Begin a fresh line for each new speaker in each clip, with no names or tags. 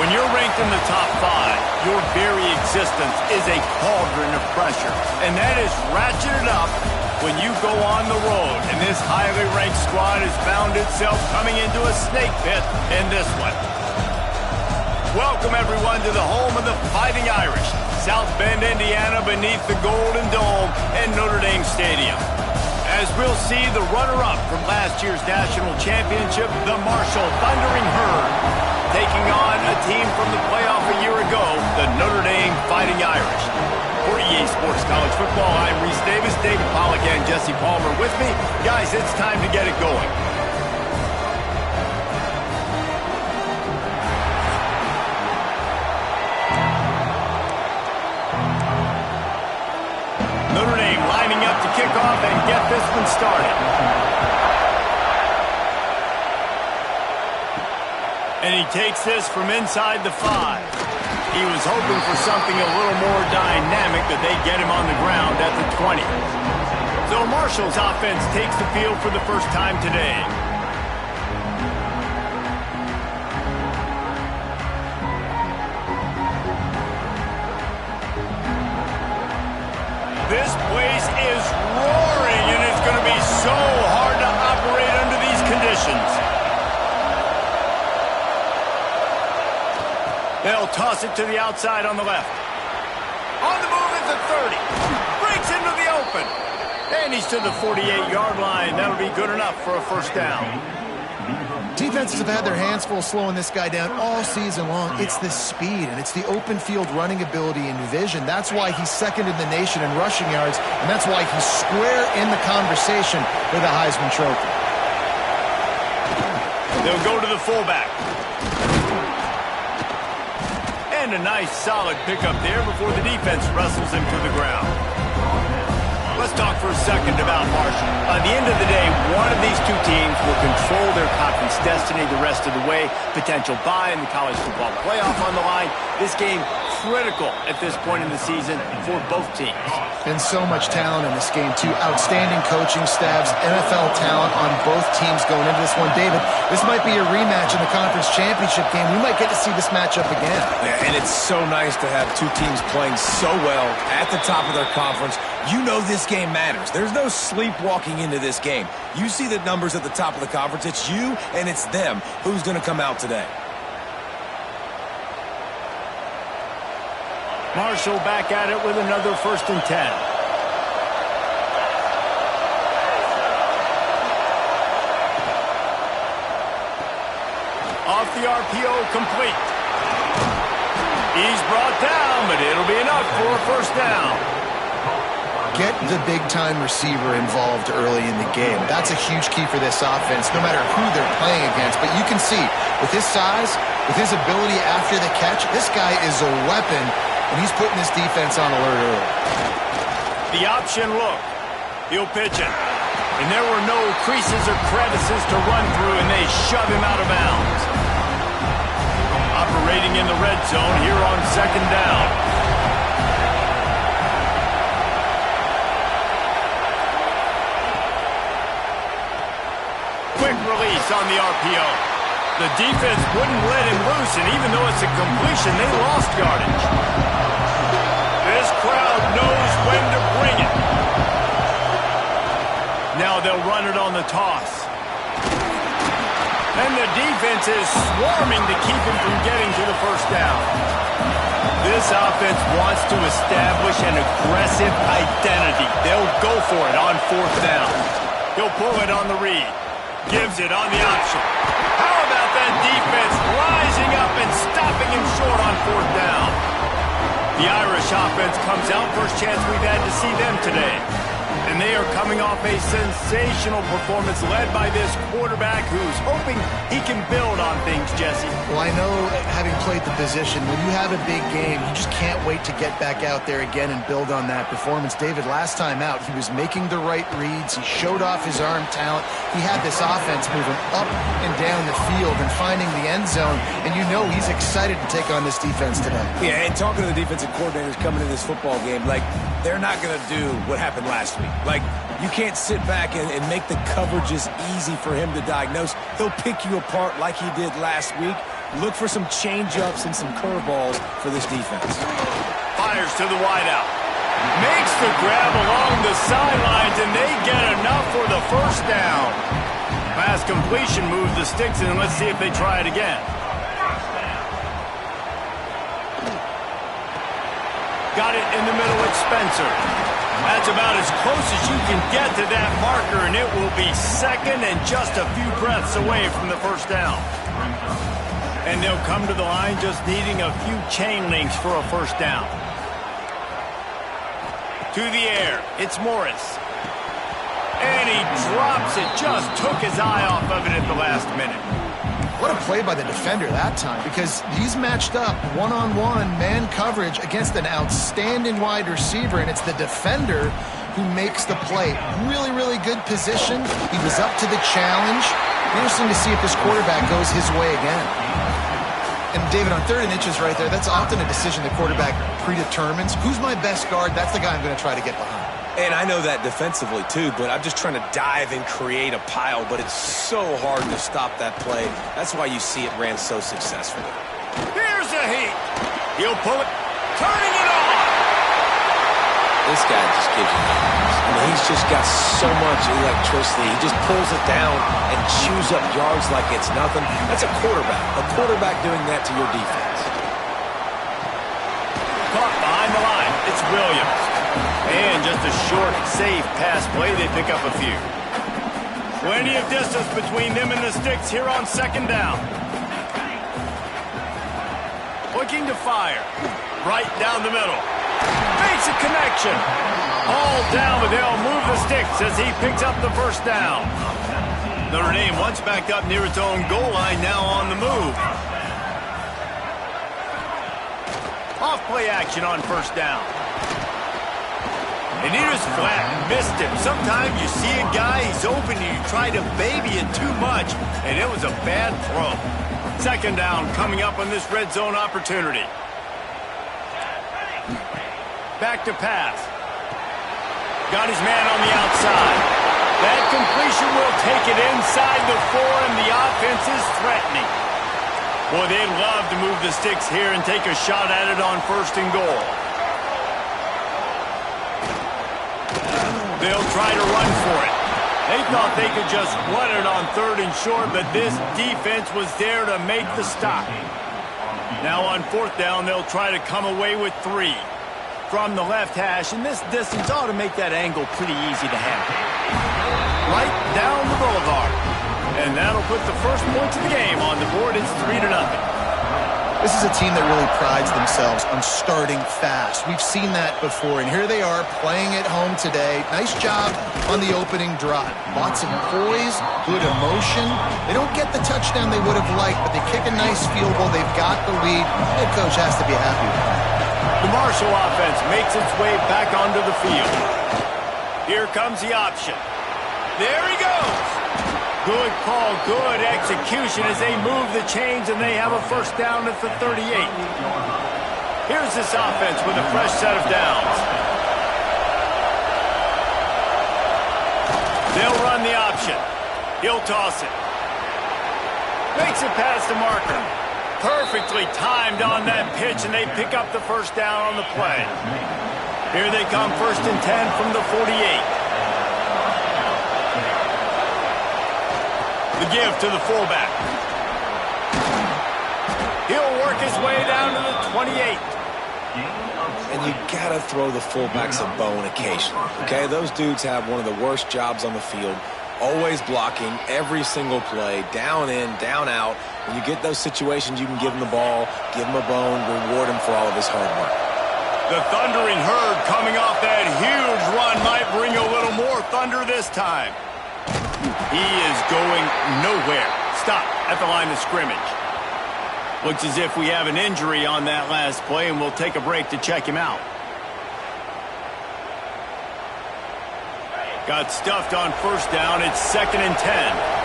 When you're ranked in the top 5, your very existence is a cauldron of pressure. And that is ratcheted up when you go on the road. And this highly ranked squad has found itself coming into a snake pit in this one. Welcome, everyone, to the home of the Fighting Irish, South Bend, Indiana, beneath the Golden Dome and Notre Dame Stadium. As we'll see the runner-up from last year's national championship, the Marshall Thundering Herd, taking on a team from the playoff a year ago, the Notre Dame Fighting Irish. For EA Sports College Football, I'm Reese Davis, David Pollack, and Jesse Palmer with me. Guys, it's time to get it going. Notre Dame lining up to kick off and get this one started. And he takes this from inside the 5. He was hoping for something a little more dynamic, that they get him on the ground at the 20. So Marshall's offense takes the field for the first time today. This place is roaring, and it's going to be so hard to operate under these conditions. They'll toss it to the outside on the left. On the move at the 30. Breaks into the open. And he's to the 48-yard line. That'll be good enough for a first down.
Defenses have had their hands full slowing this guy down all season long. It's the speed, and it's the open field running ability and vision. That's why he's second in the nation in rushing yards, and that's why he's square in the conversation for the Heisman Trophy.
They'll go to the fullback. And a nice, solid pickup there before the defense wrestles him to the ground. Let's talk for a second about Marshall. By the end of the day, one of these two teams will control their conference destiny the rest of the way. Potential bye in the college football playoff on the line. This game critical at this point in the season for both teams.
And so much talent in this game, too. Outstanding coaching staffs, NFL talent on both teams going into this one. David, this might be a rematch in the conference championship game. We might get to see this matchup again.
Yeah, and it's so nice to have two teams playing so well at the top of their conference. You know this game matters. There's no sleepwalking into this game. You see the numbers at the top of the conference. It's you and it's them. Who's going to come out today?
Marshall back at it with another 1st and 10. Off the RPO, complete. He's brought down, but it'll be enough for a first down.
Get the big-time receiver involved early in the game. That's a huge key for this offense, no matter who they're playing against. But you can see, with his size, with his ability after the catch, this guy is a weapon, and he's putting this defense on alert early.
The option look. He'll pitch it. And there were no creases or crevices to run through, and they shove him out of bounds. Operating in the red zone here on 2nd down. Quick release on the RPO. The defense wouldn't let him loose, and even though it's a completion, they lost yardage. This crowd knows when to bring it. Now they'll run it on the toss. And the defense is swarming to keep him from getting to the first down. This offense wants to establish an aggressive identity. They'll go for it on 4th down. He'll pull it on the read. Gives it on the option. How about that defense rising up and stopping him short on 4th down? The Irish offense comes out. First chance we've had to see them today. And they are coming off a sensational performance led by this quarterback who's hoping he can build on things, Jesse.
Well, I know, having played the position, when you have a big game, you just can't wait to get back out there again and build on that performance. David, last time out, he was making the right reads. He showed off his arm talent. He had this offense moving up and down the field and finding the end zone. And you know he's excited to take on this defense today.
Yeah, and talking to the defensive coordinators coming into this football game, like, they're not going to do what happened last week. Like, you can't sit back and make the coverages easy for him to diagnose. He'll pick you apart like he did last week. Look for some change-ups and some curveballs for this defense.
Fires to the wideout. Makes the grab along the sidelines, and they get enough for the first down. Pass completion moves the sticks, and let's see if they try it again. Got it in the middle with Spencer. That's about as close as you can get to that marker, and it will be second and just a few breaths away from the first down. And they'll come to the line just needing a few chain links for a first down. To the air, it's Morris. And he drops it, just took his eye off of it at the last minute.
What a play by the defender that time, because he's matched up one-on-one man coverage against an outstanding wide receiver, and it's the defender who makes the play. Really, really good position. He was up to the challenge. Interesting to see if this quarterback goes his way again. And David, on 3rd and inches right there, that's often a decision the quarterback predetermines. Who's my best guard? That's the guy I'm going to try to get behind.
And I know that defensively, too, but I'm just trying to dive and create a pile, but it's so hard to stop that play. That's why you see it ran so successfully.
Here's a heat. He'll pull it, turning it on.
This guy just gives you numbers. I mean, he's just got so much electricity. He just pulls it down and chews up yards like it's nothing. That's a quarterback doing that to your defense.
Caught behind the line. It's Williams. And just a short, safe pass play. They pick up a few. Plenty of distance between them and the sticks here on 2nd down. Looking to fire. Right down the middle. Makes a connection. All down, but they'll move the sticks as he picks up the first down. Notre Dame once backed up near its own goal line, now on the move. Off play action on 1st down. And he just flat missed him. Sometimes you see a guy, he's open, and you try to baby it too much, and it was a bad throw. 2nd down coming up on this red zone opportunity. Back to pass. Got his man on the outside. That completion will take it inside the 4, and the offense is threatening. Boy, they'd love to move the sticks here and take a shot at it on 1st and goal. They'll try to run for it. They thought they could just run it on 3rd and short, but this defense was there to make the stop. Now on 4th down, they'll try to come away with 3. From the left hash, and this distance ought to make that angle pretty easy to handle. Right down the boulevard. And that'll put the first points of the game on the board. It's 3-0.
This is a team that really prides themselves on starting fast. We've seen that before, and here they are playing at home today. Nice job on the opening drive. Lots of poise, good emotion. They don't get the touchdown they would have liked, but they kick a nice field goal. They've got the lead. Head coach has to be happy with that.
The Marshall offense makes its way back onto the field. Here comes the option. There he goes. Good call, good execution as they move the chains, and they have a first down at the 38. Here's this offense with a fresh set of downs. They'll run the option. He'll toss it. Makes it past the marker. Perfectly timed on that pitch, and they pick up the first down on the play. Here they come, 1st and 10 from the 48. The give to the fullback. He'll work his way down to the 28.
And you gotta throw the fullbacks a bone occasionally, okay? Those dudes have one of the worst jobs on the field, always blocking every single play, down in, down out. When you get those situations, you can give him the ball, give him a bone, reward him for all of his hard work.
The Thundering Herd coming off that huge run might bring a little more thunder this time. He is going nowhere. Stop at the line of scrimmage. Looks as if we have an injury on that last play, and we'll take a break to check him out. Got stuffed on 1st down. It's 2nd and 10.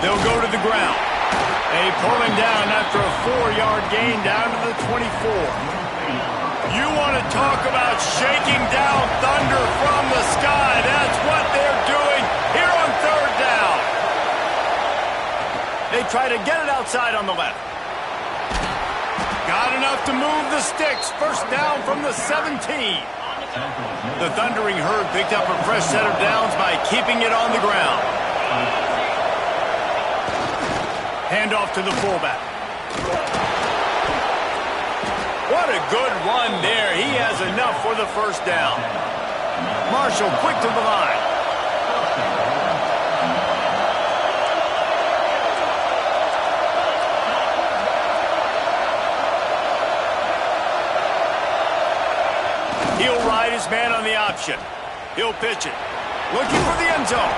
They'll go to the ground. They pull him down after a 4-yard gain down to the 24. You want to talk about shaking down thunder from the sky. That's what they're doing here on 3rd down. They try to get it outside on the left. Got enough to move the sticks. First down from the 17. The Thundering Herd picked up a fresh set of downs by keeping it on the ground. Handoff to the fullback. What a good run there. He has enough for the first down. Marshall quick to the line. He'll ride his man on the option. He'll pitch it. Looking for the end zone.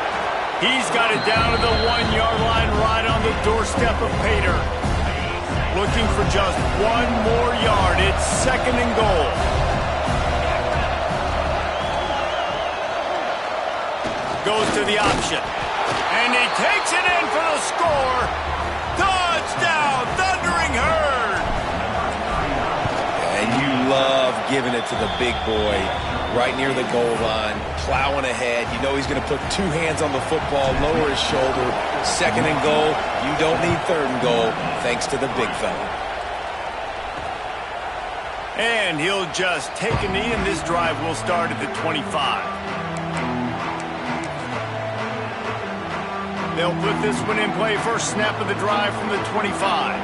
He's got it down to the 1-yard line right on the doorstep of Pater. Looking for just one more yard. It's second and goal. Goes to the option. And he takes it in for the score. Touchdown, Thundering Herd.
And you love giving it to the big boy right near the goal line, plowing ahead. You know he's going to put two hands on the football, lower his shoulder. Second and goal. You don't need third and goal, thanks to the big fella.
And he'll just take a knee, and this drive will start at the 25. They'll put this one in play. First snap of the drive from the 25.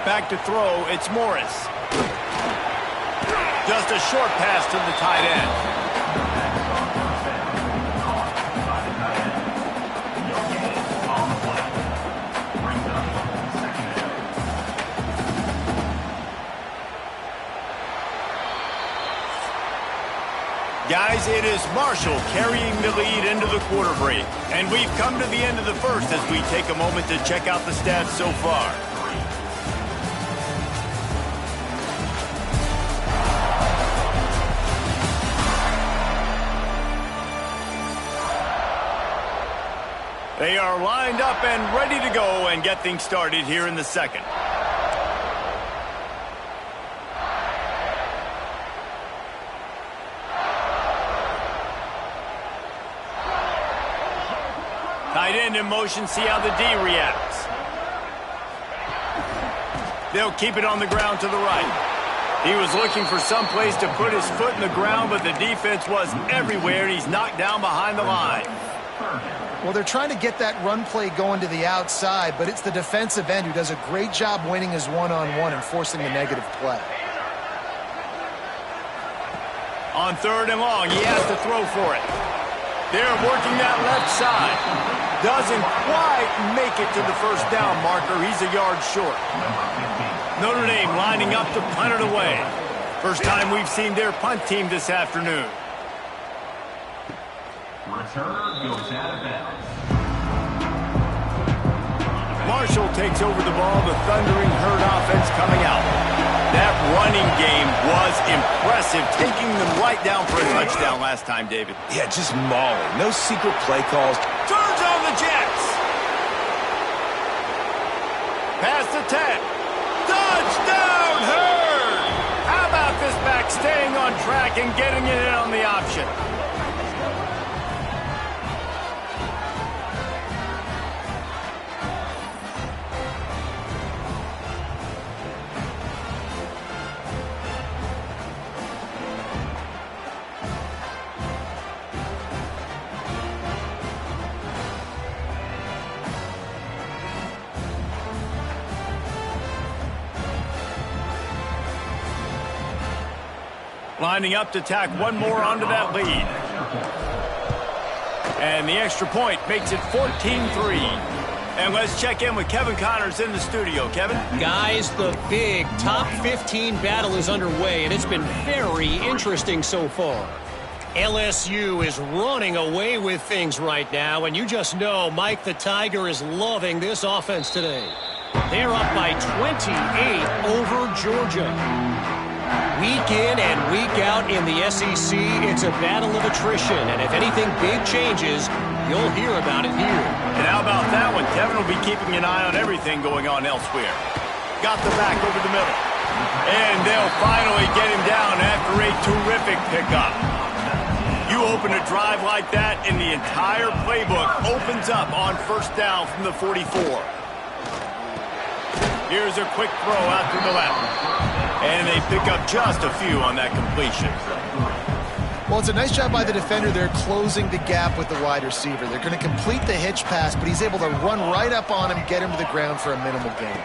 Back to throw, it's Morris. Just a short pass to the tight end. Guys, it is Marshall carrying the lead into the quarter break. And we've come to the end of the first as we take a moment to check out the stats so far. They are lined up and ready to go and get things started here in the second. Tight end in motion, see how the D reacts. They'll keep it on the ground to the right. He was looking for some place to put his foot in the ground, but the defense was everywhere, and he's knocked down behind the line.
Well, they're trying to get that run play going to the outside, but it's the defensive end who does a great job winning his one-on-one and forcing the negative play.
On third and long, he has to throw for it. They're working that left side. Doesn't quite make it to the first down marker. He's a yard short. Notre Dame lining up to punt it away. First time we've seen their punt team this afternoon.
Return goes out of bounds.
Marshall takes over the ball. The Thundering Herd offense coming out. That running game was impressive, taking them right down for a touchdown last time, David.
Yeah, just mauling. No secret play calls.
Turns on the Jets. Past the 10. Touchdown, Herd! How about this back staying on track and getting it in on the option? Lining up to tack one more onto that lead. And the extra point makes it 14-3. And let's check in with Kevin Connors in the studio. Kevin?
Guys, the big top 15 battle is underway, and it's been very interesting so far. LSU is running away with things right now, and you just know Mike the Tiger is loving this offense today. They're up by 28 over Georgia. Week in and week out in the SEC, it's a battle of attrition, and if anything big changes, you'll hear about it here.
And how about that one? Kevin will be keeping an eye on everything going on elsewhere. Got the back over the middle. And they'll finally get him down after a terrific pickup. You open a drive like that, and the entire playbook opens up on first down from the 44. Here's a quick throw out to the left. And they pick up just a few on that completion.
Well, it's a nice job by the defender there closing the gap with the wide receiver. They're going to complete the hitch pass, but he's able to run right up on him, get him to the ground for a minimal gain.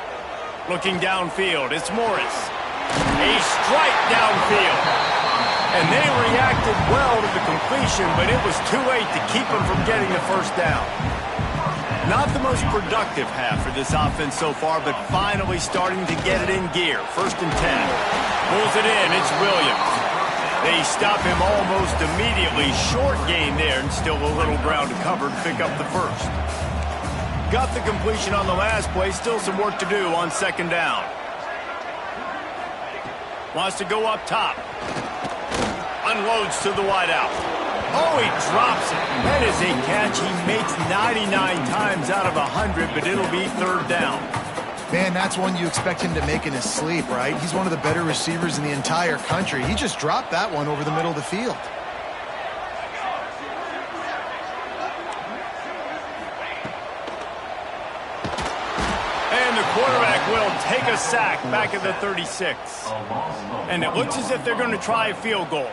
Looking downfield, it's Morris. A strike downfield. And they reacted well to the completion, but it was too late to keep them from getting the first down. Not the most productive half for this offense so far, but finally starting to get it in gear. 1st and 10. Pulls it in, it's Williams. They stop him almost immediately. Short gain there, and still a little ground to cover to pick up the first. Got the completion on the last play, still some work to do on 2nd down. Wants to go up top. Unloads to the wideout. Oh, he drops it. That is a catch he makes 99 times out of 100, but it'll be 3rd down.
Man, that's one you expect him to make in his sleep, right? He's one of the better receivers in the entire country. He just dropped that one over the middle of the field.
And the quarterback will take a sack back at the 36. And it looks as if they're going to try a field goal.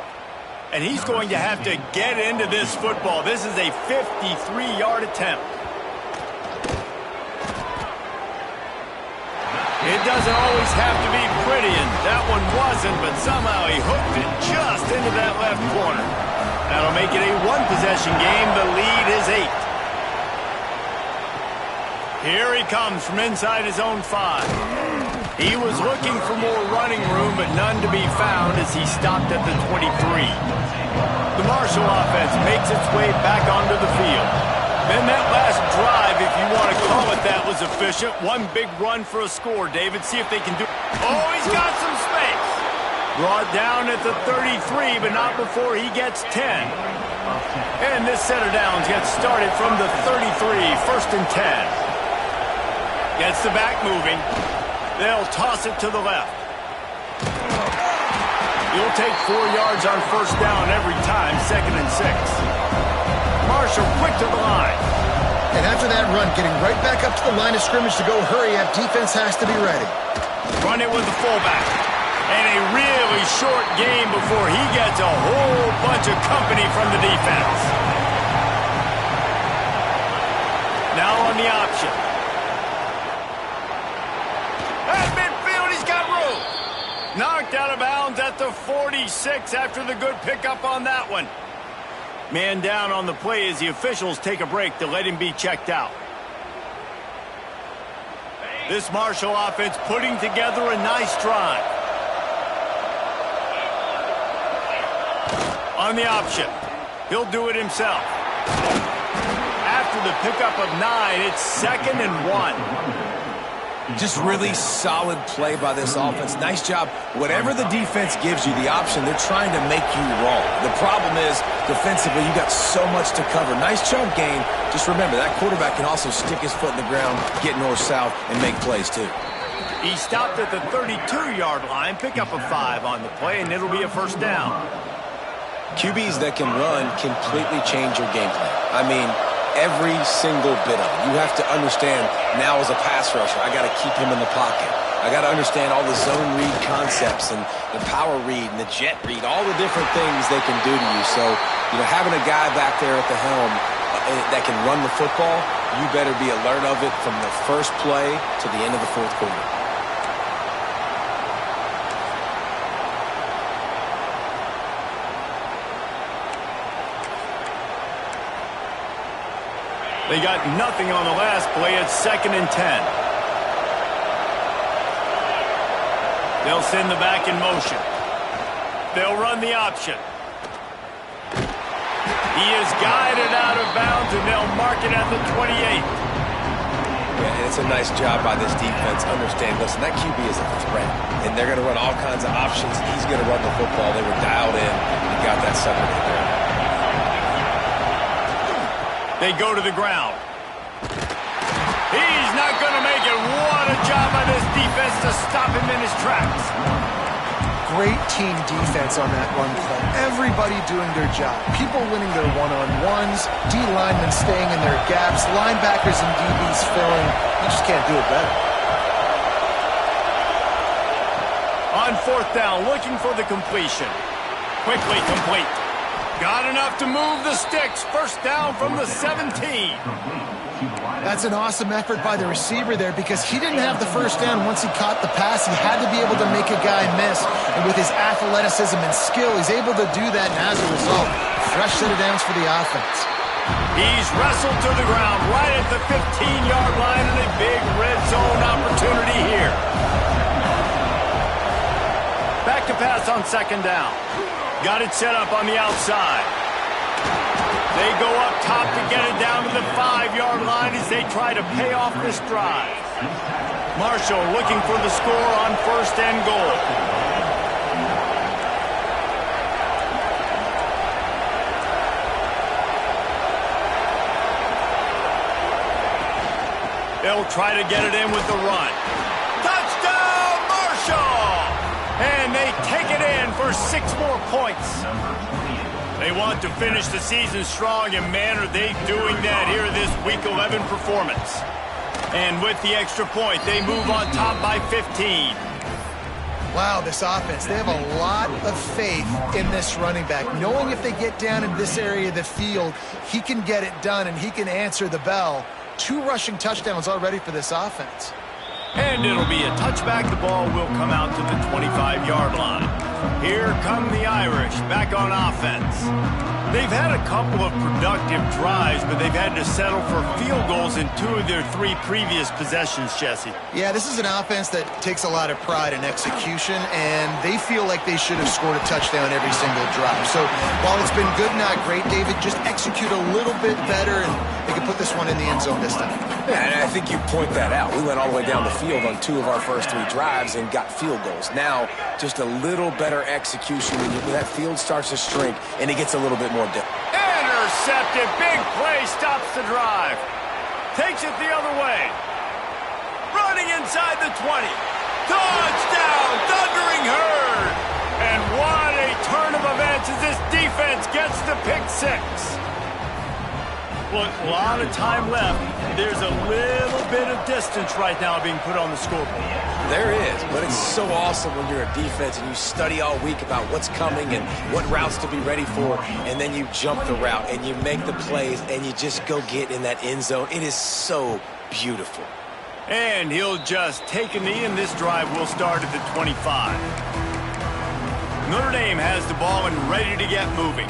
And he's going to have to get into this football. This is a 53-yard attempt. It doesn't always have to be pretty, and that one wasn't, but somehow he hooked it just into that left corner. That'll make it a one-possession game. The lead is 8. Here he comes from inside his own 5. He was looking for more running room, but none to be found as he stopped at the 23. The Marshall offense makes its way back onto the field. Then that last drive, if you want to call it that, was efficient. One big run for a score, David. See if they can do it. Oh, he's got some space. Brought down at the 33, but not before he gets 10. And this set of downs gets started from the 33, 1st and 10. Gets the back moving. They'll toss it to the left. You'll take 4 yards on 1st down every time, 2nd and 6. Marshall quick to the line.
And after that run, getting right back up to the line of scrimmage to go hurry up, defense has to be ready.
Run it with the fullback. And a really short game before he gets a whole bunch of company from the defense. Now on the option. At midfield, he's got room. Knocked out of bounds at the 46 after the good pickup on that one. Man down on the play as the officials take a break to let him be checked out. This Marshall offense putting together a nice drive. On the option. He'll do it himself. After the pickup of 9, it's 2nd and 1.
Just really solid play by this offense. Nice job. Whatever the defense gives you, the option, they're trying to make you wrong. The problem is, defensively, you got so much to cover. Nice chunk gain. Just remember, that quarterback can also stick his foot in the ground, get north-south, and make plays, too.
He stopped at the 32-yard line, pick up a 5 on the play, and it'll be a 1st down.
QBs that can run completely change your game plan. I mean, every single bit of it. You have to understand, now as a pass rusher, I got to keep him in the pocket. I got to understand all the zone read concepts and the power read and the jet read, all the different things they can do to you. So, having a guy back there at the helm that can run the football, you better be alert of it from the first play to the end of the 4th quarter.
They got nothing on the last play. It's 2nd and 10. They'll send the back in motion. They'll run the option. He is guided out of bounds, and they'll mark it at the 28.
Yeah, it's a nice job by this defense. Understand, listen, that QB is a threat, and they're going to run all kinds of options. He's going to run the football. They were dialed in and got that sucker to the ground.
They go to the ground. He's not going to make it. What a job by this defense to stop him in his tracks.
great team defense on that run play. Everybody doing their job. People winning their one-on-ones, D linemen staying in their gaps, linebackers and DBs filling. You just can't do it better.
On fourth down, looking for the completion. Quickly complete. Got enough to move the sticks. First down from the 17.
That's an awesome effort by the receiver there because he didn't have the first down once he caught the pass. He had to be able to make a guy miss. And with his athleticism and skill, he's able to do that. And as a result, fresh set of downs for the offense.
He's wrestled to the ground right at the 15-yard line and a big red zone opportunity here. Back to pass on second down. Got it set up on the outside. They go up top to get it down to the 5-yard line as they try to pay off this drive. Marshall looking for the score on first and goal. They'll try to get it in with the run. Touchdown, Marshall! And they take it in for 6 more points. They want to finish the season strong, and man, are they doing that here in this Week 11 performance. And with the extra point, they move on top by 15.
Wow, this offense, they have a lot of faith in this running back. Knowing if they get down in this area of the field, he can get it done and he can answer the bell. 2 rushing touchdowns already for this offense.
And it'll be a touchback. The ball will come out to the 25-yard line. Here come the Irish back on offense. They've had a couple of productive drives, but they've had to settle for field goals in 2 of their 3 previous possessions, Jesse.
Yeah, this is an offense that takes a lot of pride in execution, and they feel like they should have scored a touchdown every single drive. So while it's been good, not great, David, just execute a little bit better, and they can put this one in the end zone this time.
Yeah, and I think you point that out. We went all the way down the field on 2 of our first 3 drives and got field goals. Now, just a little better execution when that field starts to shrink and it gets a little bit more difficult.
Intercepted. Big play stops the drive. Takes it the other way. Running inside the 20. Touchdown, Thundering Herd. And what a turn of events as this defense gets the pick 6. Look, a lot of time left. There's a little bit of distance right now being put on the scoreboard.
There is, but it's so awesome when you're a defense and you study all week about what's coming and what routes to be ready for, and then you jump the route and you make the plays and you just go get in that end zone. It is so beautiful.
And he'll just take a knee, and this drive will start at the 25. Notre Dame has the ball and ready to get moving.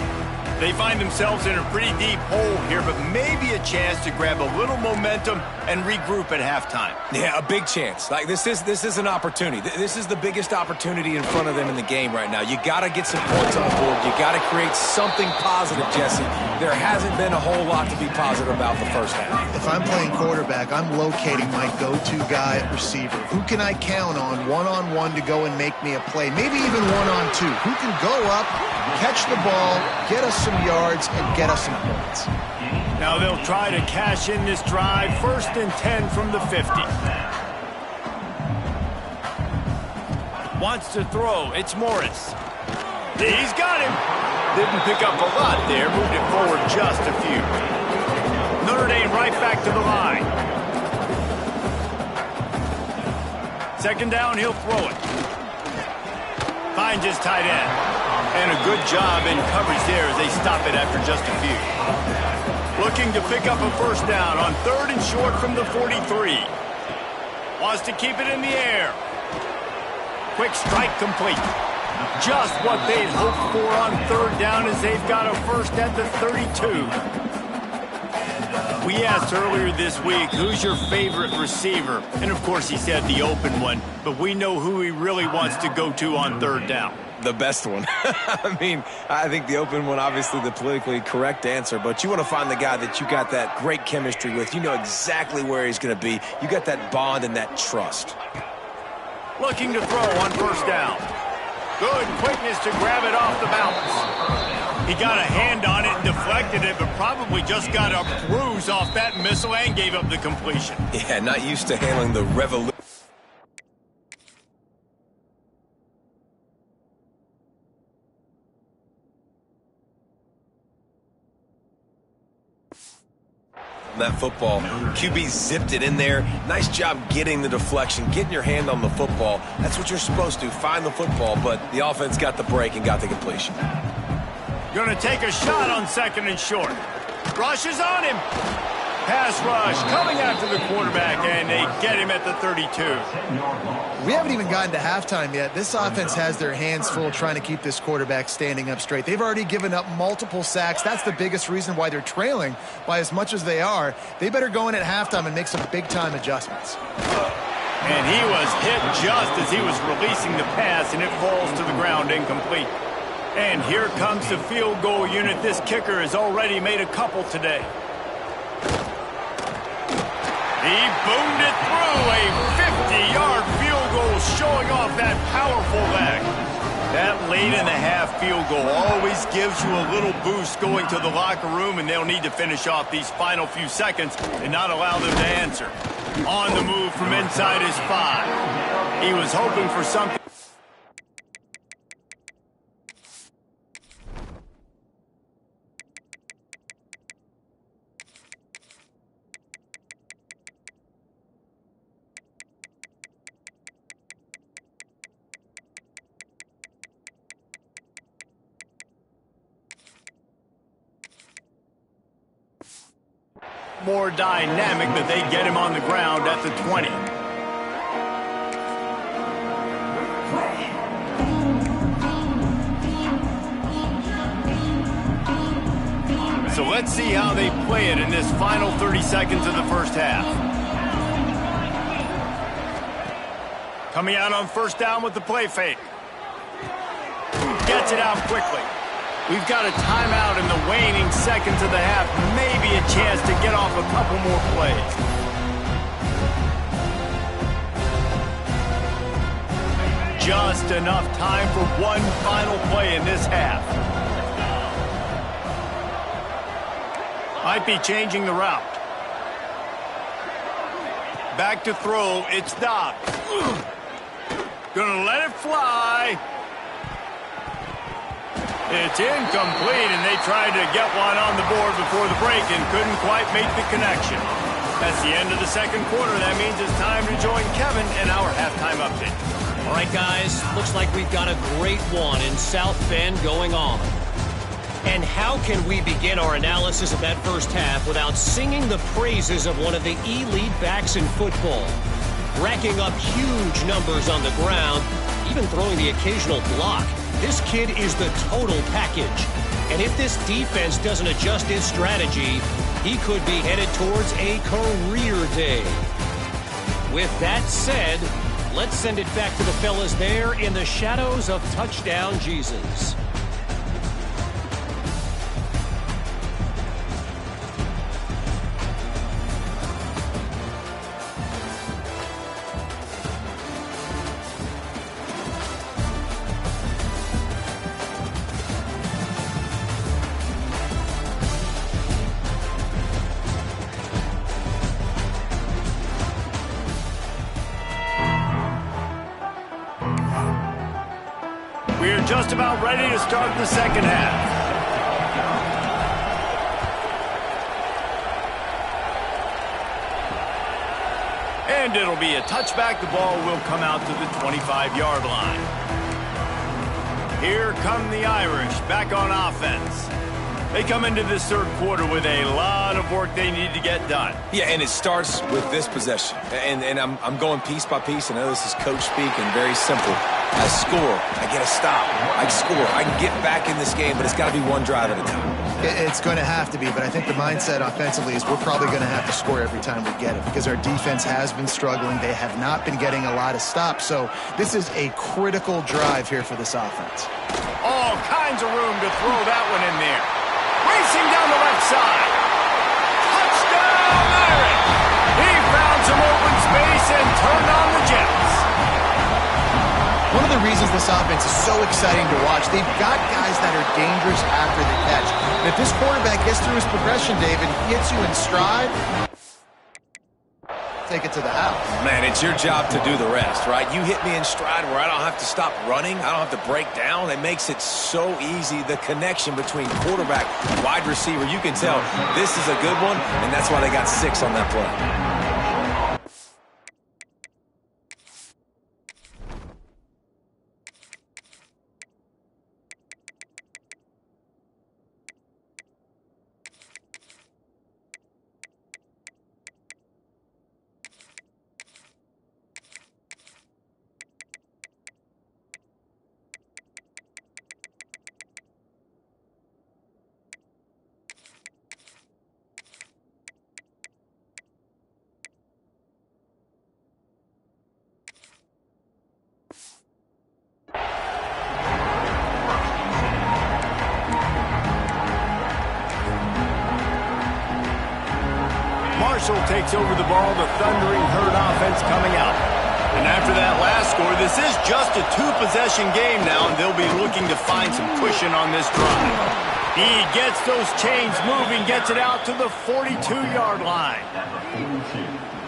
They find themselves in a pretty deep hole here, but maybe a chance to grab a little momentum and regroup at halftime.
Yeah, a big chance. Like this is an opportunity. This is the biggest opportunity in front of them in the game right now. You got to get some points on the board. You got to create something positive, Jesse. There hasn't been a whole lot to be positive about the first half.
If I'm playing quarterback, I'm locating my go-to guy at receiver. Who can I count on one-on-one to go and make me a play? Maybe even one-on-two. Who can go up, catch the ball, get us some yards, and get us some points.
Now they'll try to cash in this drive. First and 10 from the 50. Wants to throw. It's Morris. He's got him. Didn't pick up a lot there. Moved it forward just a few. Notre Dame right back to the line. Second down, he'll throw it. Finds his tight end. And a good job in coverage there as they stop it after just a few. Looking to pick up a first down on 3rd and short from the 43. Wants to keep it in the air. Quick strike complete. Just what they'd hoped for on 3rd down as they've got a first at the 32. We asked earlier this week, who's your favorite receiver? And of course he said the open one, but we know who he really wants to go to on 3rd down.
The best one. I mean, I think the open one, obviously the politically correct answer, but you want to find the guy that you got that great chemistry with. You know exactly where he's going to be. You got that bond and that trust.
Looking to throw on first down. Good quickness to grab it off the balance. He got a hand on it and deflected it, but probably just got a bruise off that missile and gave up the completion.
Yeah, not used to handling the revolution. that football. QB zipped it in there. Nice job getting the deflection, getting your hand on the football. That's what you're supposed to, find the football, but the offense got the break and got the completion.
Going to take a shot on 2nd and short. Rush is on him. Pass rush coming after the quarterback, and they get him at the 32.
We haven't even gotten to halftime yet. This offense has their hands full trying to keep this quarterback standing up straight. They've already given up multiple sacks. That's the biggest reason why they're trailing by as much as they are. They better go in at halftime and make some big-time adjustments.
And he was hit just as he was releasing the pass, and it falls to the ground incomplete. And here comes the field goal unit. This kicker has already made a couple today. He boomed it through, a 50-yard field goal showing off that powerful leg. That late-in-the-half field goal always gives you a little boost going to the locker room, and they'll need to finish off these final few seconds and not allow them to answer. On the move from inside his 5. He was hoping for something. More dynamic, but they get him on the ground at the 20. So let's see how they play it in this final 30 seconds of the first half. Coming out on 1st down with the play fake. Gets it out quickly. We've got a timeout in the waning seconds of the half. Maybe a chance to get off a couple more plays. Just enough time for one final play in this half. Might be changing the route. Back to throw. It's Dobbs. Gonna let it fly. It's incomplete, and they tried to get one on the board before the break and couldn't quite make the connection. That's the end of the 2nd quarter. That means it's time to join Kevin in our halftime update.
All right, guys, looks like we've got a great one in South Bend going on. And how can we begin our analysis of that first half without singing the praises of one of the elite backs in football? Racking up huge numbers on the ground, even throwing the occasional block. This kid is the total package. And if this defense doesn't adjust its strategy, he could be headed towards a career day. With that said, let's send it back to the fellas there in the shadows of Touchdown Jesus.
We're just about ready to start the second half. And it'll be a touchback. The ball will come out to the 25-yard line. Here come the Irish back on offense. They come into this 3rd quarter with a lot of work they need to get done.
Yeah, and it starts with this possession. And I'm going piece by piece. I know this is coach speak and very simple. I score. I get a stop. I score. I can get back in this game, but it's got to be one drive at a time.
It's going to have to be, but I think the mindset offensively is we're probably going to have to score every time we get it because our defense has been struggling. They have not been getting a lot of stops, so this is a critical drive here for this offense.
All kinds of room to throw that one in there. Racing down the left side. Touchdown, Irish! He found some open space and turned on the Jets.
One of the reasons this offense is so exciting to watch, they've got guys that are dangerous after the catch. And if this quarterback gets through his progression, David, he hits you in stride. take it to the house.
Man, it's your job to do the rest, right? You hit me in stride where I don't have to stop running. I don't have to break down. It makes it so easy. The connection between quarterback and wide receiver, you can tell this is a good one, and that's why they got 6 on that play.
Marshall takes over the ball, the Thundering Herd offense coming out. And after that last score, this is just a 2-possession game now, and they'll be looking to find some cushion on this drive. He gets those chains moving, gets it out to the 42-yard line.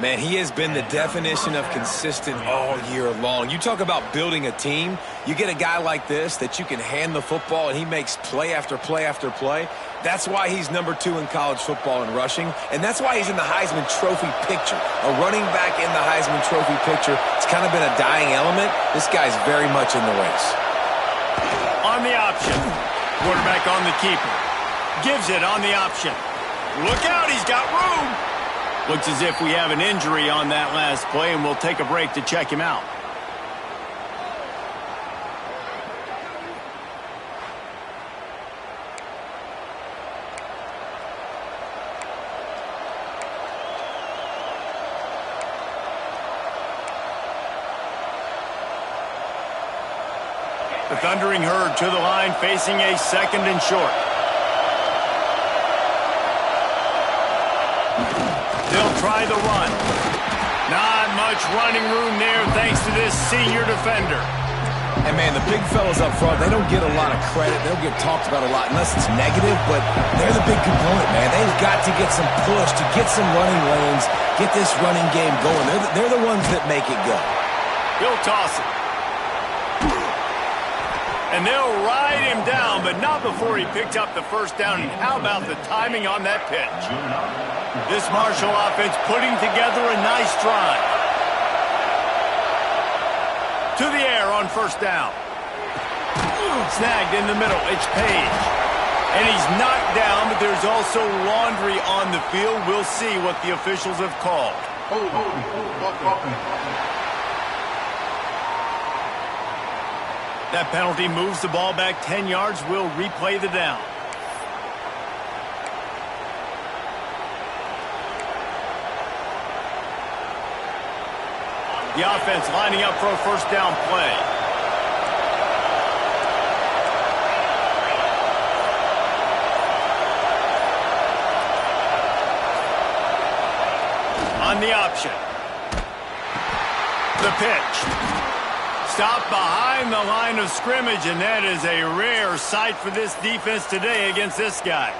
Man, he has been the definition of consistent all year long. You talk about building a team. You get a guy like this that you can hand the football, and he makes play after play after play. That's why he's number 2 in college football in rushing, and that's why he's in the Heisman Trophy picture. A running back in the Heisman Trophy picture. It's kind of been a dying element. This guy's very much in the race.
On the option. Quarterback on the keeper. Gives it on the option. Look out, he's got room. Looks as if we have an injury on that last play, and we'll take a break to check him out. The Thundering Herd to the line, facing a 2nd and short. They'll try the run. Not much running room there thanks to this senior defender.
And, man, the big fellas up front, they don't get a lot of credit. They don't get talked about a lot unless it's negative, but they're the big component, man. They've got to get some push, to get some running lanes, get this running game going. They're the ones that make it go.
He'll toss it. And they'll ride him down, but not before he picked up the first down. And how about the timing on that pitch? This Marshall offense putting together a nice drive. To the air on first down. Snagged in the middle. It's Page. And he's knocked down, but there's also laundry on the field. We'll see what the officials have called. That penalty moves the ball back 10 yards. We'll replay the down. The offense lining up for a first down play. On the option. The pitch. Stopped behind the line of scrimmage, and that is a rare sight for this defense today against this guy.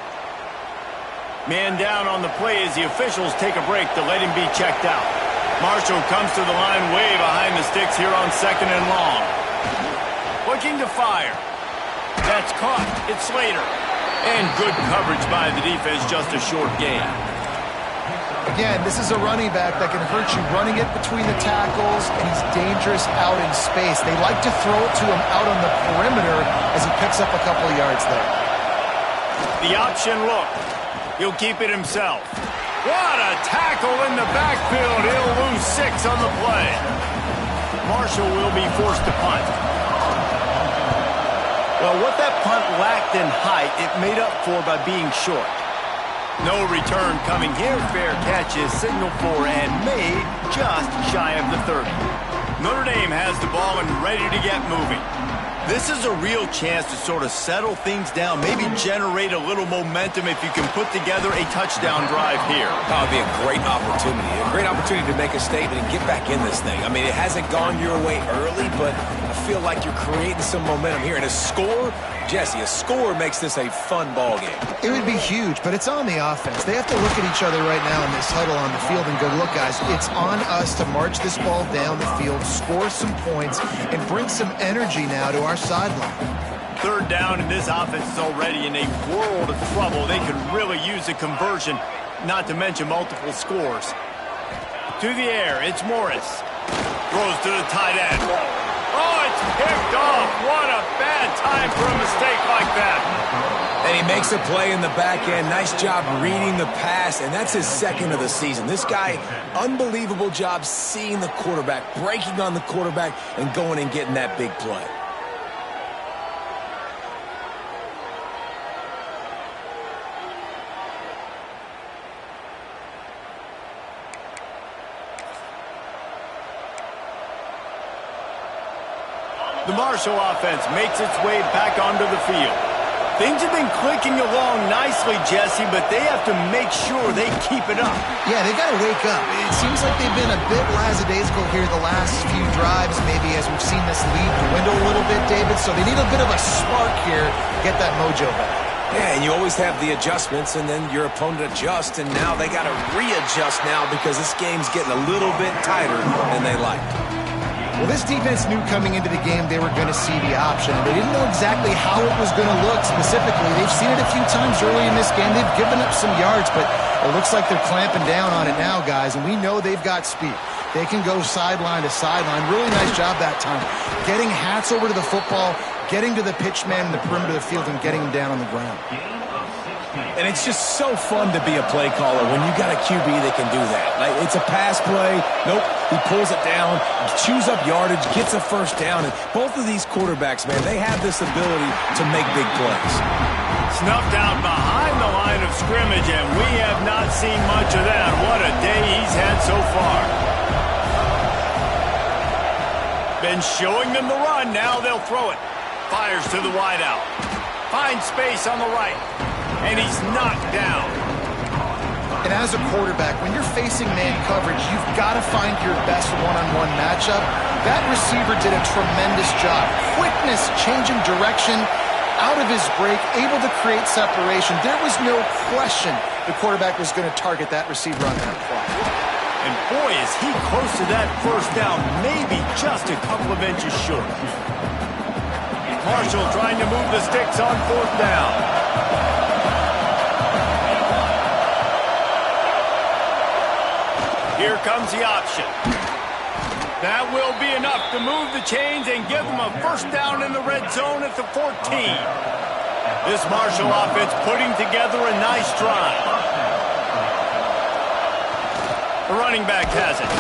Man down on the play as the officials take a break to let him be checked out. Marshall comes to the line way behind the sticks here on 2nd and long. Looking to fire. That's caught. It's Slater. And good coverage by the defense, just a short gain.
Again, this is a running back that can hurt you running it between the tackles, and he's dangerous out in space. They like to throw it to him out on the perimeter as he picks up a couple of yards there.
The option look. He'll keep it himself. What a tackle in the backfield. He'll lose 6 on the play. Marshall will be forced to punt. Well, what that punt lacked in height, it made up for by being short. No return coming here. Fair catch is signaled for and made just shy of the 30. Notre Dame has the ball and ready to get moving. This is a real chance to sort of settle things down, maybe generate a little momentum if you can put together a touchdown drive here.
That would be a great opportunity to make a statement and get back in this thing. I mean, it hasn't gone your way early, but I feel like you're creating some momentum here. And a score, Jesse, a score makes this a fun ball game.
It would be huge, but it's on the offense. They have to look at each other right now in this huddle on the field and go, look, guys, it's on us to march this ball down the field, score some points, and bring some energy now to our sideline.
Third down, and this offense is already in a world of trouble. They could really use a conversion, not to mention multiple scores. To the air, it's Morris. Throws to the tight end. Oh, it's picked off. What a bad time for a mistake like that.
And he makes a play in the back end. Nice job reading the pass, and that's his second of the season. This guy, unbelievable job seeing the quarterback, breaking on the quarterback, and going and getting that big play.
The Marshall offense makes its way back onto the field. Things have been clicking along nicely, Jesse, but they have to make sure they keep it up.
Yeah, they got to wake up. It seems like they've been a bit lackadaisical here the last few drives, maybe as we've seen this lead dwindle a little bit, David. So they need a bit of a spark here to get that mojo back.
Yeah, and you always have the adjustments, and then your opponent adjusts, and now they got to readjust now because this game's getting a little bit tighter than they like.
Well, this defense knew coming into the game they were going to see the option. They didn't know exactly how it was going to look specifically. They've seen it a few times early in this game. They've given up some yards, but it looks like they're clamping down on it now, guys, and we know they've got speed. They can go sideline to sideline. Really nice job that time. Getting hats over to the football, getting to the pitch man in the perimeter of the field, and getting him down on the ground.
And it's just so fun to be a play caller when you got a QB that can do that. Like, it's a pass play. Nope, he pulls it down, chews up yardage, gets a first down. And both of these quarterbacks, man, they have this ability to make big plays.
Snuffed out behind the line of scrimmage, and we have not seen much of that. What a day he's had so far. Been showing them the run. Now they'll throw it. Fires to the wideout. Finds space on the right. And he's knocked down.
And as a quarterback, when you're facing man coverage, you've got to find your best one-on-one matchup. That receiver did a tremendous job. Quickness, changing direction, out of his break, able to create separation. There was no question the quarterback was going to target that receiver on that play.
And boy, is he close to that first down, maybe just a couple of inches short. Marshall trying to move the sticks on fourth down. Here comes the option. That will be enough to move the chains and give them a first down in the red zone at the 14. This Marshall offense putting together a nice drive. The running back has it.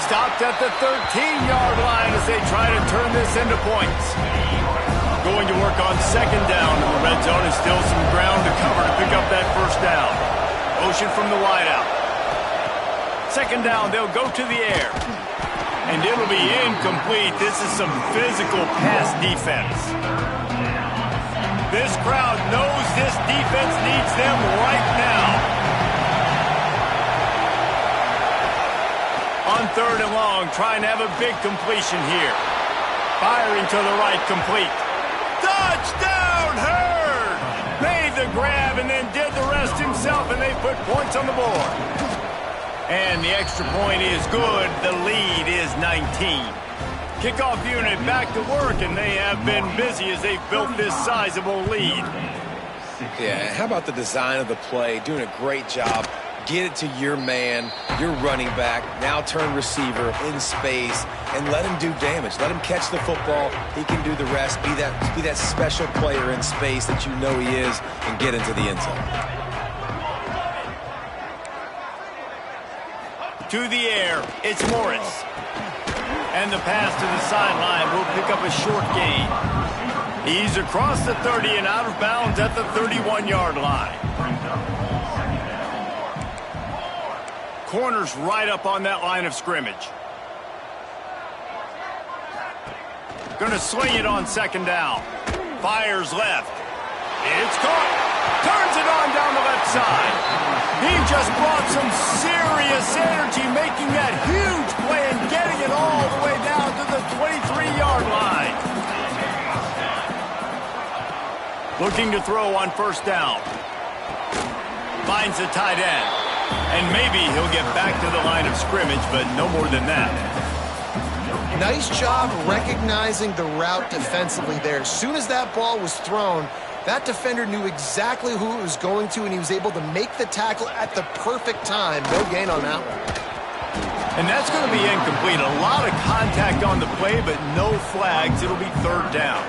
Stopped at the 13-yard line as they try to turn this into points. Going to work on second down in the red zone and still some ground to cover to pick up that first down. Motion from the wideout. Second down, they'll go to the air. And it'll be incomplete. This is some physical pass defense. This crowd knows this defense needs them right now. On third and long, trying to have a big completion here. Firing to the right, complete. Touchdown, Hurd! Made the grab and then did the rest himself, and they put points on the board. And the extra point is good. The lead is 19. Kickoff unit back to work, and they have been busy as they've built this sizable lead.
Yeah, how about the design of the play? Doing a great job. Get it to your man, your running back, now turn receiver in space, and let him do damage. Let him catch the football. He can do the rest. Be that special player in space that you know he is, and get into the end zone.
To the air, it's Morris. And the pass to the sideline will pick up a short gain. He's across the 30 and out of bounds at the 31-yard line. Corners right up on that line of scrimmage. Going to sling it on second down. Fires left. It's caught. Turns it on down the left side. He just brought some serious energy, making that huge play and getting it all the way down to the 23-yard line. Looking to throw on first down. Finds the tight end. And maybe he'll get back to the line of scrimmage, but no more than that.
Nice job recognizing the route defensively there. As soon as that ball was thrown, that defender knew exactly who it was going to, and he was able to make the tackle at the perfect time. No gain on that one.
And that's going to be incomplete. A lot of contact on the play, but no flags. It'll be third down.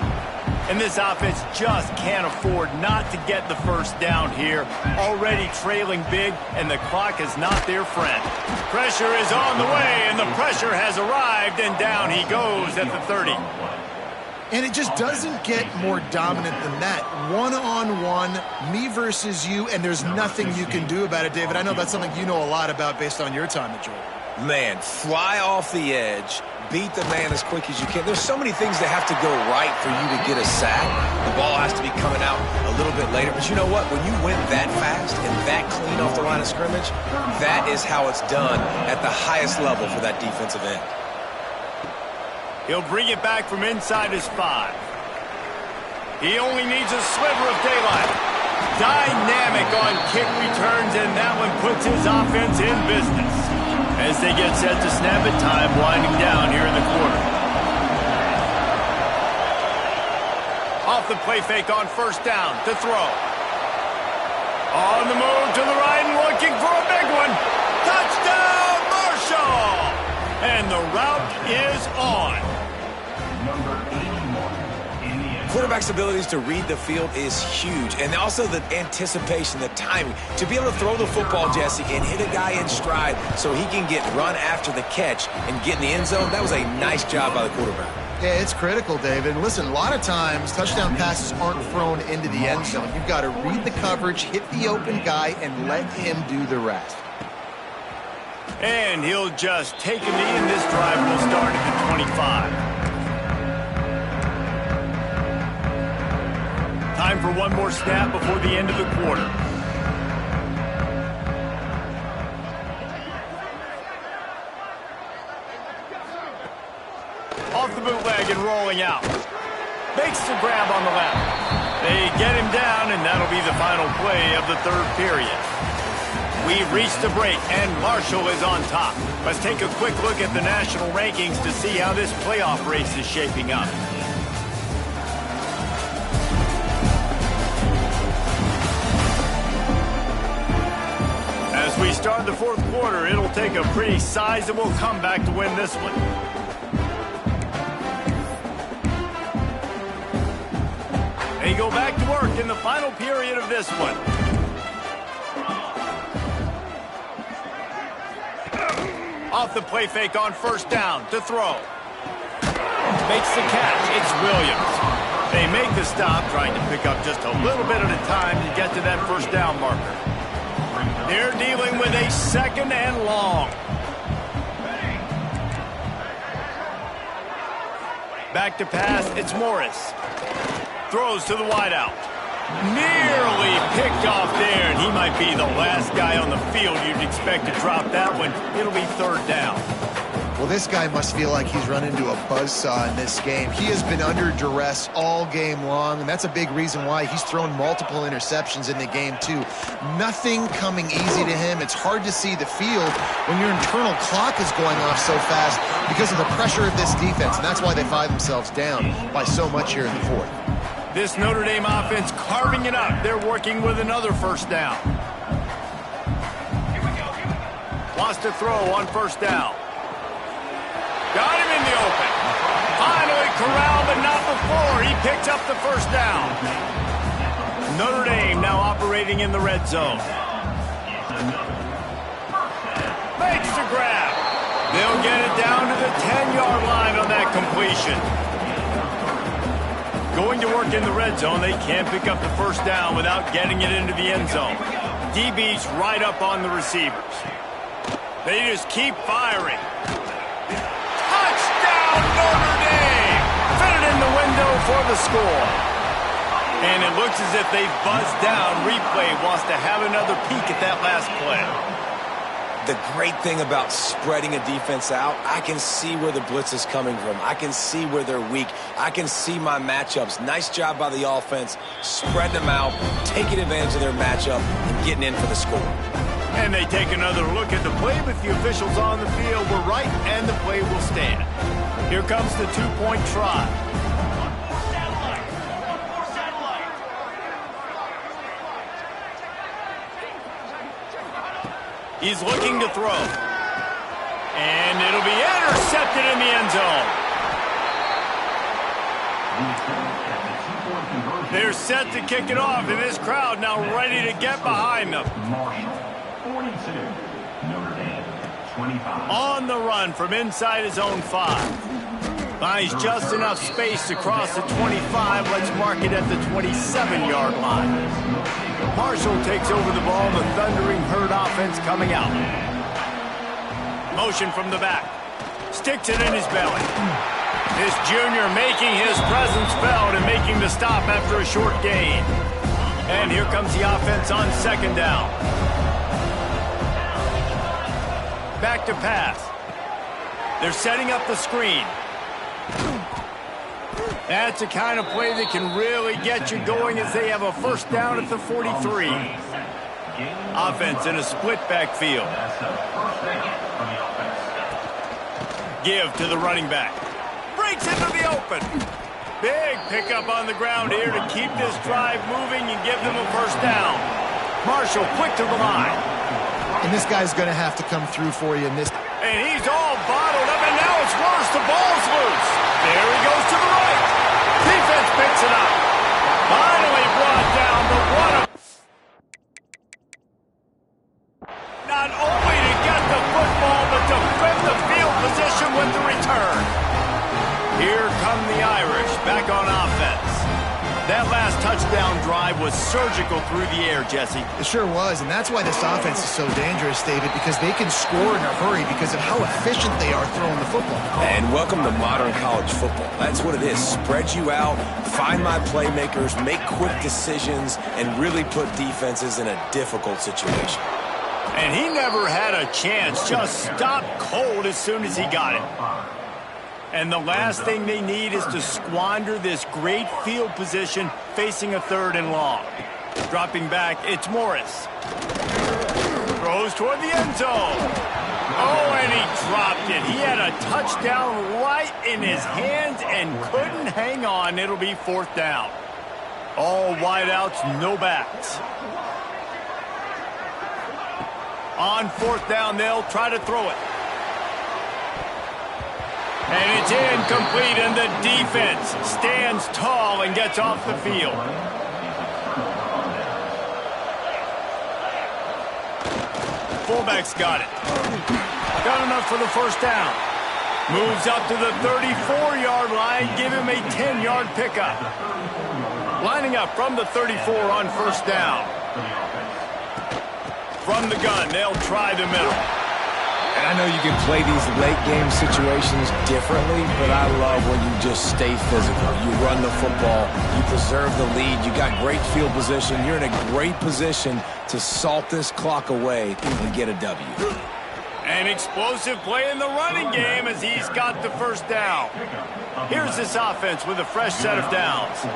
And this offense just can't afford not to get the first down here. Already trailing big, and the clock is not their friend. Pressure is on the way, and the pressure has arrived, and down he goes at the 30.
And it just doesn't get more dominant than that. One-on-one, me versus you, and there's nothing you can do about it, David. I know that's something you know a lot about based on your time at Georgia.
Man, fly off the edge, beat the man as quick as you can. There's so many things that have to go right for you to get a sack. The ball has to be coming out a little bit later. But you know what? When you win that fast and that clean off the line of scrimmage, that is how it's done at the highest level for that defensive end.
He'll bring it back from inside his 5. He only needs a sliver of daylight. Dynamic on kick returns, and that one puts his offense in business. As they get set to snap it, time winding down here in the quarter. Off the play fake on first down to throw. On the move to the right and looking for a big one. Touchdown, Marshall! And the route is on.
Quarterback's abilities to read the field is huge, and also the anticipation, the timing. To be able to throw the football, Jesse, and hit a guy in stride so he can get run after the catch and get in the end zone, that was a nice job by the quarterback.
Yeah, it's critical, David. Listen, a lot of times touchdown passes aren't thrown into the end zone. You've got to read the coverage, hit the open guy, and let him do the rest.
And he'll just take a knee, and this drive will start at the 25. Time for one more snap before the end of the quarter. Off the bootleg and rolling out. Makes the grab on the left. They get him down, and that'll be the final play of the third period. We've reached the break, and Marshall is on top. Let's take a quick look at the national rankings to see how this playoff race is shaping up. As we start the fourth quarter, it'll take a pretty sizable comeback to win this one. They go back to work in the final period of this one. Off the play fake on first down to throw. Makes the catch. It's Williams. They make the stop, trying to pick up just a little bit at a time to get to that first down marker. They're dealing with a second and long. Back to pass, it's Morris. Throws to the wideout. Nearly picked off there, and he might be the last guy on the field you'd expect to drop that one. It'll be third down.
Well, this guy must feel like he's run into a buzzsaw in this game. He has been under duress all game long, and that's a big reason why he's thrown multiple interceptions in the game, too. Nothing coming easy to him. It's hard to see the field when your internal clock is going off so fast because of the pressure of this defense, and that's why they find themselves down by so much here in the fourth.
This Notre Dame offense carving it up. They're working with another first down. Wants to throw on first down. Got him in the open. Finally corralled, but not before. He picks up the first down. Notre Dame now operating in the red zone. Makes the grab. They'll get it down to the 10-yard line on that completion. Going to work in the red zone, they can't pick up the first down without getting it into the end zone. DB's right up on the receivers. They just keep firing. Touchdown, Notre Dame! Fit it window for the score. And it looks as if they've buzzed down. Replay wants to have another peek at that last play.
The great thing about spreading a defense out, I can see where the blitz is coming from. I can see where they're weak. I can see my matchups. Nice job by the offense, spreading them out, taking advantage of their matchup, and getting in for the score.
And they take another look at the play, but the officials on the field were right, and the play will stand. Here comes the two-point try. He's looking to throw. And it'll be intercepted in the end zone. They're set to kick it off, and this crowd now ready to get behind them.
42, Notre Dame, 25.
On the run from inside his own 5. Finds just enough space to cross the 25. Let's mark it at the 27-yard line. Marshall takes over the ball. The Thundering Herd offense coming out. Motion from the back. Sticks it in his belly. This junior making his presence felt and making the stop after a short gain. And here comes the offense on second down. Back to pass. They're setting up the screen. That's the kind of play that can really get you going as they have a first down at the 43. Offense in a split backfield. Give to the running back. Breaks into the open. Big pickup on the ground here to keep this drive moving and give them a first down. Marshall quick to the line.
And this guy's going to have to come through for you in this.
And he's all bottled up, and now it's worse. The ball's loose. There he goes to the right. Defense picks it up. Finally brought down the one. Not only to get the football, but to flip the field position with the return. Here come the Irish back on offense. That last touchdown drive was surgical through the air, Jesse.
It sure was, and that's why this offense is so dangerous, David, because they can score in a hurry because of how efficient they are throwing the football.
And welcome to modern college football. That's what it is. Spread you out, find my playmakers, make quick decisions, and really put defenses in a difficult situation.
And he never had a chance. Just stopped cold as soon as he got it. And the last thing they need is to squander this great field position facing a 3rd and long. Dropping back, it's Morris. Throws toward the end zone. Oh, and he dropped it. He had a touchdown right in his hands and couldn't hang on. It'll be 4th down. All wideouts, no backs. On 4th down, they'll try to throw it. And it's incomplete, and the defense stands tall and gets off the field. Fullback's got it. Got enough for the first down. Moves up to the 34-yard line. Give him a 10-yard pickup. Lining up from the 34 on first down. From the gun, they'll try the middle.
And I know you can play these late-game situations differently, but I love when you just stay physical. You run the football, you preserve the lead, you got great field position. You're in a great position to salt this clock away and get a W.
An explosive play in the running game as he's got the first down. Here's this offense with a fresh set of downs.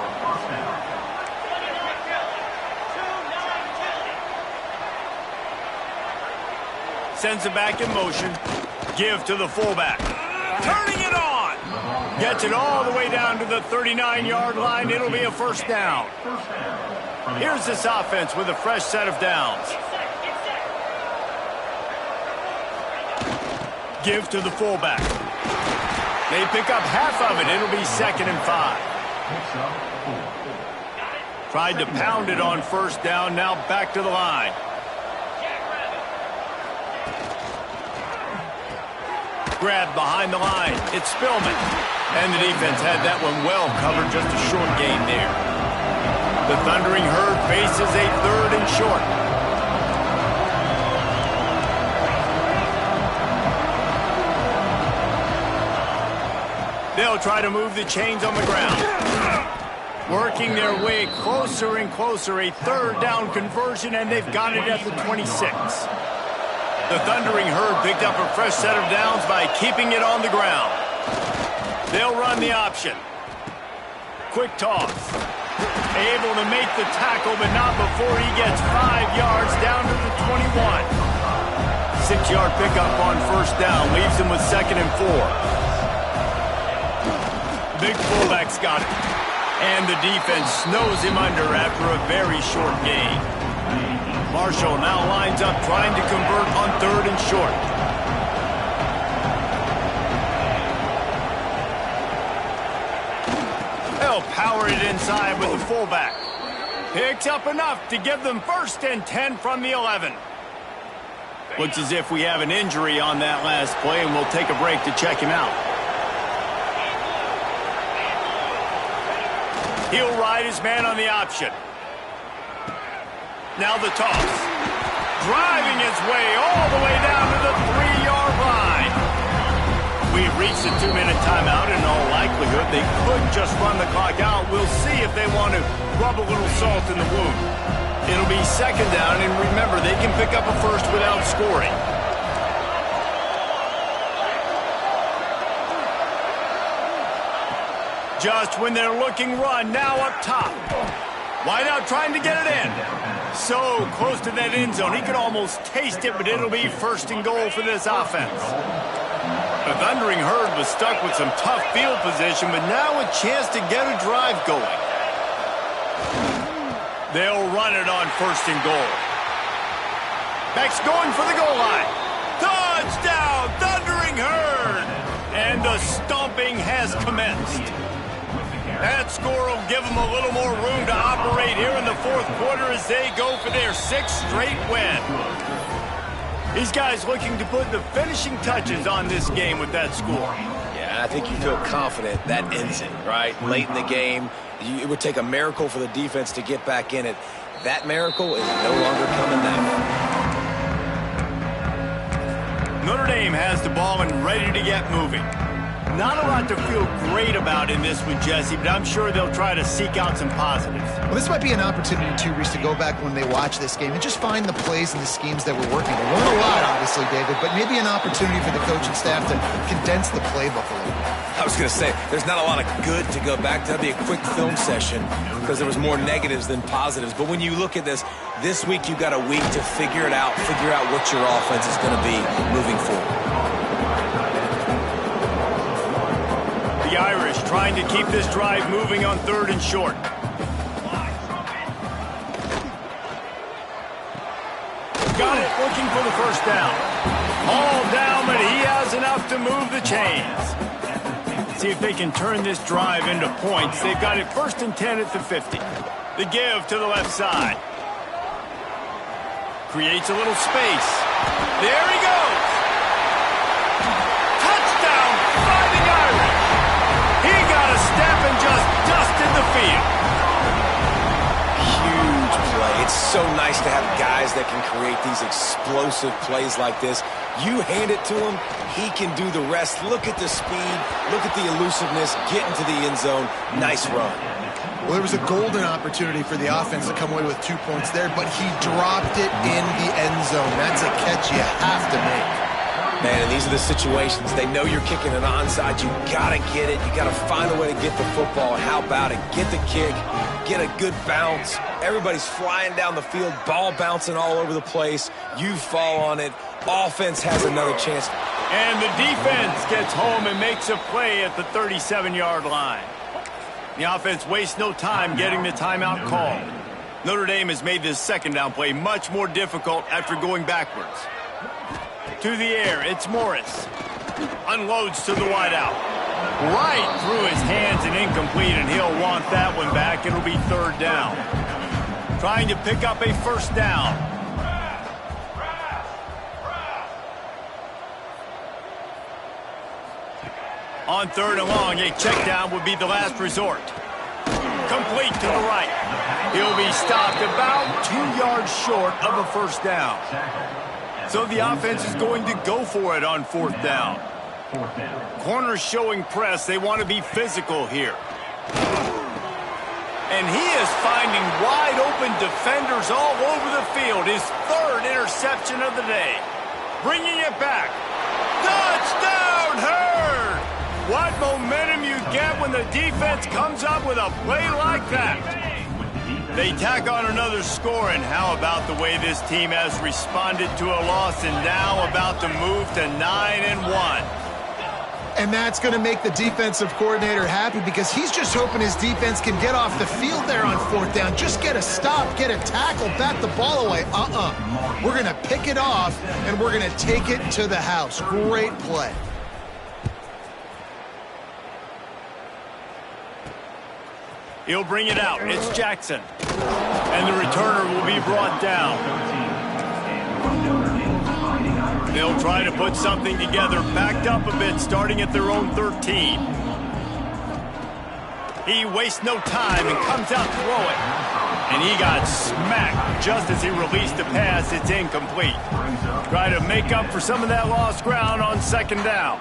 Sends it back in motion. Give to the fullback. Turning it on. Gets it all the way down to the 39-yard line. It'll be a first down. Here's this offense with a fresh set of downs. Give to the fullback. They pick up half of it. It'll be 2nd and 5. Tried to pound it on first down. Now back to the line. Grab behind the line. It's Spillman. And the defense had that one well covered. Just a short gain there. The Thundering Herd faces a 3rd and short. They'll try to move the chains on the ground. Working their way closer and closer. A third down conversion, and they've got it at the 26. The Thundering Herd picked up a fresh set of downs by keeping it on the ground. They'll run the option. Quick toss. Able to make the tackle, but not before he gets 5 yards down to the 21. 6-yard pickup on first down leaves him with 2nd and 4. Big fullback's got it. And the defense snows him under after a very short gain. Marshall now lines up trying to convert on 3rd and short. They'll power it inside with the fullback. Picks up enough to give them 1st and 10 from the 11. Looks as if we have an injury on that last play, and we'll take a break to check him out. He'll ride his man on the option. Now the toss. Driving his way all the way down to the 3-yard line. We've reached the 2-minute timeout. In all likelihood, they could just run the clock out. We'll see if they want to rub a little salt in the wound. It'll be 2nd down, and remember, they can pick up a first without scoring. Just when they're looking run, now up top. Wide out trying to get it in. So close to that end zone. He could almost taste it, but it'll be 1st and goal for this offense. The Thundering Herd was stuck with some tough field position, but now a chance to get a drive going. They'll run it on 1st and goal. Beck's going for the goal line. Touchdown, Thundering Herd! And the stomping has commenced. That score will give them a little more room to operate here in the 4th quarter as they go for their 6th straight win. These guys looking to put the finishing touches on this game with that score.
Yeah, I think you feel confident that ends it, right? Late in the game, it would take a miracle for the defense to get back in it. That miracle is no longer coming now.
Notre Dame has the ball and ready to get moving. Not a lot to feel great about in this one, Jesse, but I'm sure they'll try to seek out some positives.
Well, this might be an opportunity, too, Reese, to go back when they watch this game and just find the plays and the schemes that were working. They learn a lot, obviously, David, but maybe an opportunity for the coaching staff to condense the playbook a little bit.
I was going to say, there's not a lot of good to go back to. That'd be a quick film session because there was more negatives than positives. But when you look at this week you've got a week to figure it out, figure out what your offense is going to be moving forward.
The Irish trying to keep this drive moving on 3rd and short. Got it, looking for the 1st down. All down, but he has enough to move the chains. See if they can turn this drive into points. They've got it 1st and 10 at the 50. The give to the left side. Creates a little space. There he goes. Touchdown, Fighting Irish. He got a step and just dusted the field.
Huge play. It's so nice to have guys that can create these explosive plays like this. You hand it to him, he can do the rest. Look at the speed, look at the elusiveness, get into the end zone. Nice run.
Well, there was a golden opportunity for the offense to come away with 2 points there, but he dropped it in the end zone. That's a catch you have to make.
Man, and these are the situations. They know you're kicking an onside. You got to get it. You got to find a way to get the football. And how about it? Get the kick, get a good bounce. Everybody's flying down the field, ball bouncing all over the place. You fall on it. Offense has another chance.
And the defense gets home and makes a play at the 37-yard line. The offense wastes no time getting the timeout called. Notre Dame has made this 2nd down play much more difficult after going backwards. To the air, it's Morris. Unloads to the wideout. Right through his hands and incomplete, and he'll want that one back. It'll be 3rd down. Trying to pick up a 1st down. On 3rd and long, a check down would be the last resort. Complete to the right. He'll be stopped about 2 yards short of a 1st down. So the offense is going to go for it on 4th down.
4th down.
Corners showing press. They want to be physical here. And he is finding wide-open defenders all over the field. His 3rd interception of the day. Bringing it back. Touchdown, Hurd! What momentum you get when the defense comes up with a play like that. They tack on another score, and how about the way this team has responded to a loss and now about to move to 9-1.
And that's going to make the defensive coordinator happy because he's just hoping his defense can get off the field there on 4th down. Just get a stop, get a tackle, bat the ball away. We're going to pick it off, and we're going to take it to the house. Great play.
He'll bring it out. It's Jackson. And the returner will be brought down. They'll try to put something together, backed up a bit, starting at their own 13. He wastes no time and comes out throwing. And he got smacked just as he released the pass. It's incomplete. Try to make up for some of that lost ground on 2nd down.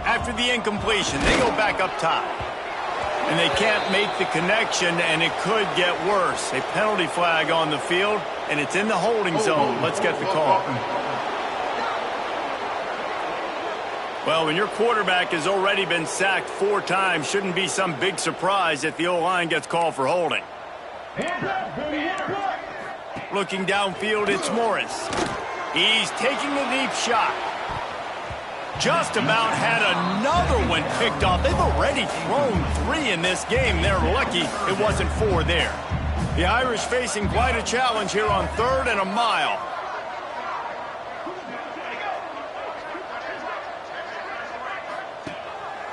After the incompletion, they go back up top. And they can't make the connection, and it could get worse. A penalty flag on the field, and it's in the holding zone. Let's get the call. Well, when your quarterback has already been sacked 4 times, shouldn't be some big surprise if the O-line gets called for holding. Looking downfield, it's Morris. He's taking a deep shot. Just about had another one picked off. They've already thrown 3 in this game. They're lucky it wasn't 4 there. The Irish facing quite a challenge here on 3rd and a mile.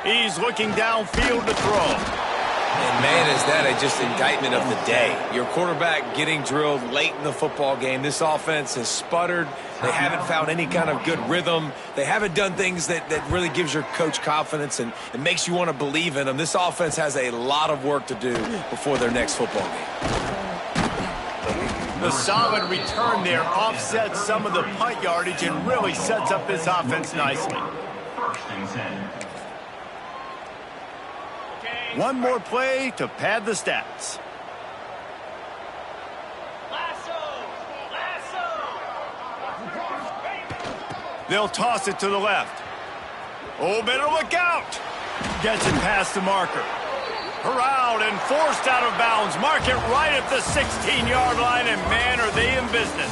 He's looking downfield to throw.
And man, is that just indictment of the day. Your quarterback getting drilled late in the football game. This offense has sputtered. They haven't found any kind of good rhythm. They haven't done things that really gives your coach confidence and it makes you want to believe in them. This offense has a lot of work to do before their next football game.
The solid return there offsets some of the punt yardage and really sets up this offense nicely.
1st and 10.
One more play to pad the stats. They'll toss it to the left. Oh, better look out. Gets it past the marker. Corralled and forced out of bounds. Mark it right at the 16-yard line, and man, are they in business.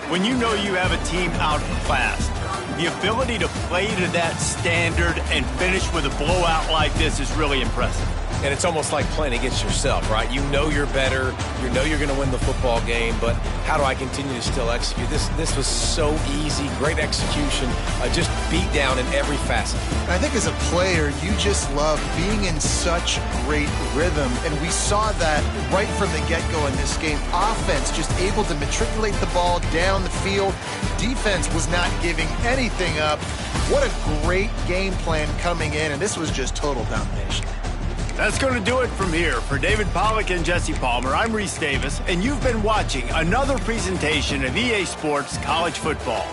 When you know you have a team outclassed, the ability to play to that standard and finish with a blowout like this is really impressive.
And it's almost like playing against yourself, right? You know you're better. You know you're going to win the football game, but how do I continue to still execute? This was so easy, great execution, just beat down in every facet.
I think as a player, you just love being in such great rhythm, and we saw that right from the get-go in this game. Offense just able to matriculate the ball down the field. Defense was not giving anything up. What a great game plan coming in, and this was just total domination.
That's going to do it from here. For David Pollack and Jesse Palmer, I'm Reese Davis, and you've been watching another presentation of EA Sports College Football.